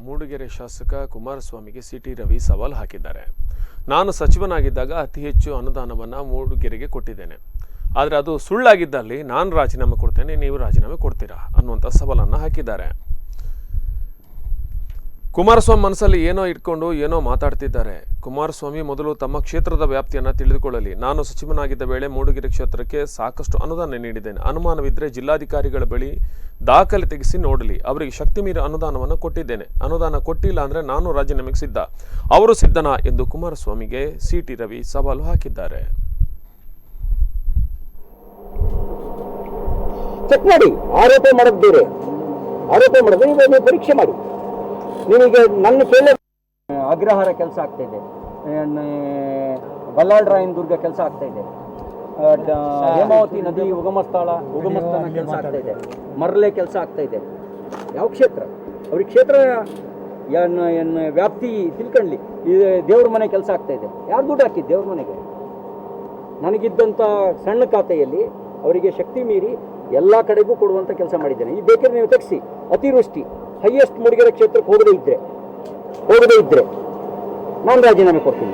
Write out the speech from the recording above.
ಮೂಡಿಗೆರೆ ಶಾಸಕ ಕುಮಾರಸ್ವಾಮಿಗೆ ಸಿಟಿ ರವಿ ಸವಾಲು ಹಾಕಿದ್ದಾರೆ. ನಾನು ಸಚಿವನಾಗಿದ್ದಾಗ ಅತಿ ಹೆಚ್ಚು ಅನುದಾನವನ್ನು ಮೂಡಿಗೆರೆಗೆ ಕೊಟ್ಟಿದ್ದೇನೆ. ಆದರೆ ಅದು ಸುಳ್ಳಾಗಿದ್ದಲ್ಲಿ ನಾನು ರಾಜೀನಾಮೆ ಕೊಡ್ತೇನೆ, ನೀವು ರಾಜೀನಾಮೆ ಕೊಡ್ತೀರಾ ಅನ್ನುವಂಥ ಸವಾಲನ್ನು ಹಾಕಿದ್ದಾರೆ. ಕುಮಾರಸ್ವಾಮಿ ಮನಸ್ಸಲ್ಲಿ ಏನೋ ಇಟ್ಕೊಂಡು ಏನೋ ಮಾತಾಡ್ತಿದ್ದಾರೆ. ಕುಮಾರಸ್ವಾಮಿ ಮೊದಲು ತಮ್ಮ ಕ್ಷೇತ್ರದ ವ್ಯಾಪ್ತಿಯನ್ನು ತಿಳಿದುಕೊಳ್ಳಲಿ. ನಾನು ಸಚಿವನಾಗಿದ್ದ ವೇಳೆ ಮೂಡಿಗೆರೆ ಕ್ಷೇತ್ರಕ್ಕೆ ಸಾಕಷ್ಟು ಅನುದಾನ ನೀಡಿದ್ದೇನೆ. ಅನುಮಾನವಿದ್ದರೆ ಜಿಲ್ಲಾಧಿಕಾರಿಗಳ ಬಳಿ ದಾಖಲೆ ತೆಗೆಸಿ ನೋಡಲಿ. ಅವರಿಗೆ ಶಕ್ತಿ ಮೀರಿ ಅನುದಾನವನ್ನು ಕೊಟ್ಟಿದ್ದೇನೆ. ಅನುದಾನ ಕೊಟ್ಟಿಲ್ಲ ಅಂದರೆ ನಾನು ರಾಜೀನಾಮೆಗೆ ಸಿದ್ಧ. ಅವರು ಸಿದ್ಧನಾ ಎಂದು ಕುಮಾರಸ್ವಾಮಿಗೆ ಸಿಟಿ ರವಿ ಸವಾಲು ಹಾಕಿದ್ದಾರೆ. ಚೆಕ್ ಮಾಡಿ, ಆರೋಪ ಮಾಡೋದು ಬೇರೆ, ಆರೋಪ ಮಾಡೋದು ನೀವು ಪರೀಕ್ಷೆ ಮಾಡಿ. ನಿಮಗೆ ನನ್ನ ಕೇಳ ಅಗ್ರಹಾರ ಕೆಲಸ ಆಗ್ತಾ ಇದೆ, ಬಲ್ಲಾಳರಾಯನ ದುರ್ಗ ಕೆಲಸ ಆಗ್ತಾ ಇದೆ, ಹೇಮಾವತಿ ನದಿ ಉಗಮಸ್ಥಾನ ಕೆಲಸ ಆಗ್ತಾ ಇದೆ, ಮರಳೆ ಕೆಲಸ ಆಗ್ತಾ ಇದೆ. ಯಾವ ಕ್ಷೇತ್ರ ಅವ್ರಿಗೆ ಕ್ಷೇತ್ರ ವ್ಯಾಪ್ತಿ ತಿಳ್ಕೊಳ್ಳಿ. ದೇವ್ರ ಮನೆ ಕೆಲಸ ಆಗ್ತಾ ಇದೆ. ಯಾರು ದುಡ್ಡು ಹಾಕಿದ್ದು ದೇವ್ರ ಮನೆಗೆ? ನನಗಿದ್ದಂಥ ಸಣ್ಣ ಖಾತೆಯಲ್ಲಿ ಅವರಿಗೆ ಶಕ್ತಿ ಮೀರಿ ಎಲ್ಲ ಕಡೆಗೂ ಕೊಡುವಂಥ ಕೆಲಸ ಮಾಡಿದ್ದೇನೆ. ಈ ಬೇಕಾದ್ರೆ ನೀವು ತೆಗೆಸಿ. ಅತಿವೃಷ್ಟಿ ಹೈಯೆಸ್ಟ್ ಮೂಡಿಗೆರೆ ಕ್ಷೇತ್ರಕ್ಕೆ ಹೋಗದೇ ಇದ್ರೆ ನಾನು ರಾಜೀನಾಮೆ ಕೊಡ್ತೀನಿ.